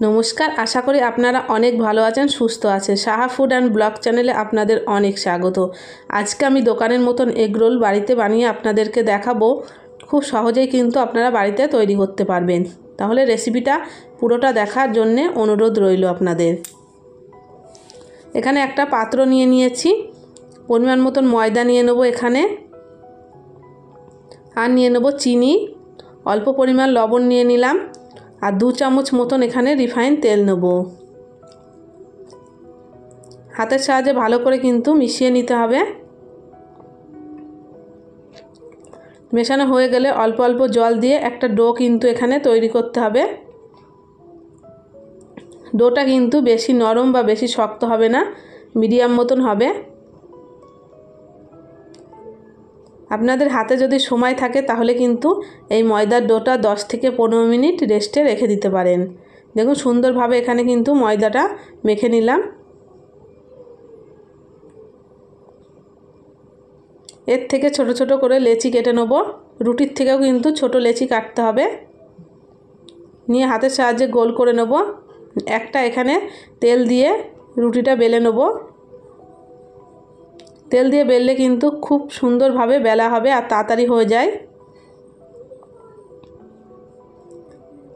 নমস্কার, আশা করি আপনারা অনেক ভালো আছেন, সুস্থ আছেন। সাহা ফুড অ্যান্ড ব্লগ চ্যানেলে আপনাদের অনেক স্বাগত। আজকে আমি দোকানের মতন এগ রোল বাড়িতে বানিয়ে আপনাদেরকে দেখাবো। খুব সহজেই কিন্তু আপনারা বাড়িতে তৈরি করতে পারবেন। তাহলে রেসিপিটা পুরোটা দেখার জন্যে অনুরোধ রইল আপনাদের। এখানে একটা পাত্র নিয়ে নিয়েছি, পরিমাণ মতন ময়দা নিয়ে নেবো এখানে, আর নিয়ে নেবো চিনি, অল্প পরিমাণ লবণ নিয়ে নিলাম, আর 2 চামচ মতন এখানে রিফাইন তেল নেব। হাতের সাহায্যে ভালো করে কিন্তু মিশিয়ে নিতে হবে। মেশানো হয়ে গেলে অল্প অল্প জল দিয়ে একটা ডো কিন্তু এখানে তৈরি করতে হবে। ডোটা কিন্তু বেশি নরম বা বেশি শক্ত হবে না, মিডিয়াম মতন হবে। আপনাদের হাতে যদি সময় থাকে তাহলে কিন্তু এই ময়দার ডোটা 10 থেকে 15 মিনিট রেস্টে রেখে দিতে পারেন। দেখুন সুন্দরভাবে এখানে কিন্তু ময়দাটা মেখে নিলাম। এর থেকে ছোট ছোট করে লেচি কেটে নেব। রুটির থেকেও কিন্তু ছোট লেচি কাটতে হবে। নিয়ে হাতের সাহায্যে গোল করে নেব। একটা এখানে তেল দিয়ে রুটিটা বেলে নেব। তেল দিয়ে বেললে কিন্তু খুব সুন্দরভাবে বেলা হবে আর তাড়াতাড়ি হয়ে যায়।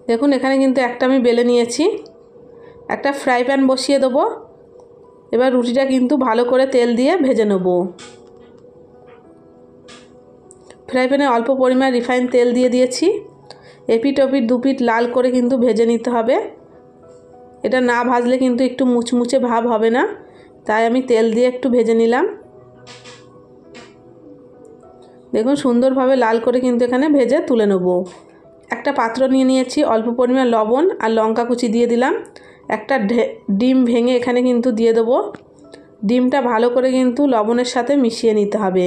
দেখুন এখানে কিন্তু একটা আমি বেলে নিয়েছি। একটা ফ্রাই প্যান বসিয়ে দেবো। এবার রুটিটা কিন্তু ভালো করে তেল দিয়ে ভেজে নেব। ফ্রাই প্যানে অল্প পরিমাণ রিফাইন তেল দিয়ে দিয়েছি। এপিট ওপিট দুপিট লাল করে কিন্তু ভেজে নিতে হবে। এটা না ভাজলে কিন্তু একটু মুচমুচে ভাব হবে না, তাই আমি তেল দিয়ে একটু ভেজে নিলাম। দেখুন সুন্দরভাবে লাল করে কিন্তু এখানে ভেজে তুলে নেব। একটা পাত্র নিয়ে নিয়েছি, অল্প পরিমাণ লবণ আর লঙ্কা কুচি দিয়ে দিলাম। একটা ডিম ভেঙে এখানে কিন্তু দিয়ে দেবো। ডিমটা ভালো করে কিন্তু লবণের সাথে মিশিয়ে নিতে হবে।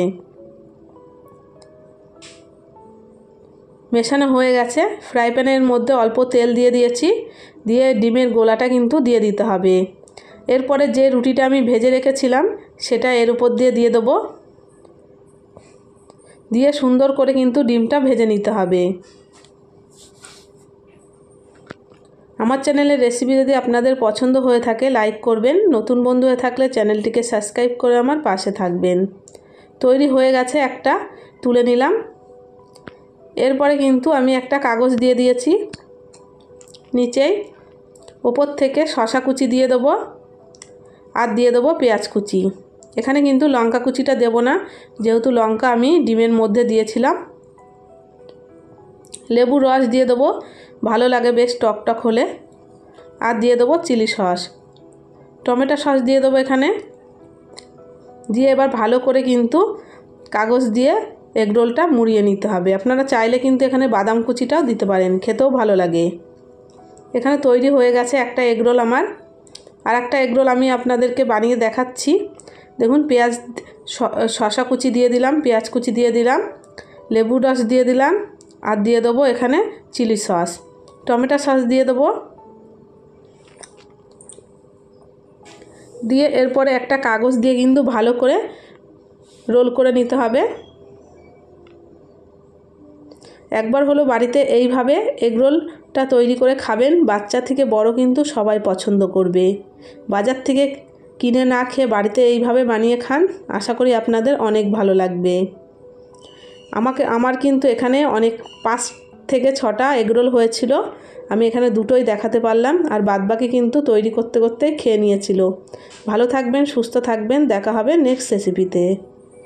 মেশানো হয়ে গেছে। ফ্রাই প্যানের মধ্যে অল্প তেল দিয়ে দিয়েছি, দিয়ে ডিমের গোলাটা কিন্তু দিয়ে দিতে হবে। এরপরে যে রুটিটা আমি ভেজে রেখেছিলাম সেটা এর উপর দিয়ে দেবো। দিয়ে সুন্দর করে কিন্তু ডিমটা ভেজে নিতে হবে। আমার চ্যানেলের রেসিপি যদি আপনাদের পছন্দ হয়ে থাকে লাইক করবেন, নতুন বন্ধু হয়ে থাকলে চ্যানেলটিকে সাবস্ক্রাইব করে আমার পাশে থাকবেন। তৈরি হয়ে গেছে একটা, তুলে নিলাম। এরপরে কিন্তু আমি একটা কাগজ দিয়ে দিয়েছি নিচেই, ওপর থেকে শসা কুচি দিয়ে দেবো আর দিয়ে দেবো পেঁয়াজ কুচি। এখানে কিন্তু লঙ্কা কুচিটা দেব না, যেহেতু লঙ্কা আমি ডিমের মধ্যে দিয়েছিলাম। লেবুর রস দিয়ে দেবো, ভালো লাগে বেশ টকটক হলে। আর দিয়ে দেবো চিলি সস, টমেটো সস দিয়ে দেবো এখানে। দিয়ে এবার ভালো করে কিন্তু কাগজ দিয়ে এগ রোলটা মুড়িয়ে নিতে হবে। আপনারা চাইলে কিন্তু এখানে বাদাম কুচিটাও দিতে পারেন, খেতেও ভালো লাগে। এখানে তৈরি হয়ে গেছে একটা এগ রোল আমার। আর একটা এগ রোল আমি আপনাদেরকে বানিয়ে দেখাচ্ছি। দেখুন পেঁয়াজ শসা কুচি দিয়ে দিলাম, পেঁয়াজ কুচি দিয়ে দিলাম, লেবুর রস দিয়ে দিলাম, আর দিয়ে দেবো এখানে চিলি সস, টমেটো সস দিয়ে দেবো। দিয়ে এরপরে একটা কাগজ দিয়ে কিন্তু ভালো করে রোল করে নিতে হবে। একবার হলো বাড়িতে এইভাবে এগ রোলটা তৈরি করে খাবেন, বাচ্চা থেকে বড় কিন্তু সবাই পছন্দ করবে। বাজার থেকে কিনে না খেয়ে বাড়িতে এইভাবে বানিয়ে খান, আশা করি আপনাদের অনেক ভালো লাগবে। আমার কিন্তু এখানে অনেক 5 থেকে 6টা এগ রোল হয়েছিল। আমি এখানে দুটোই দেখাতে পারলাম, আর বাদবাকি কিন্তু তৈরি করতে করতে খেয়ে নিয়েছিল। ভালো থাকবেন, সুস্থ থাকবেন, দেখা হবে নেক্সট রেসিপিতে।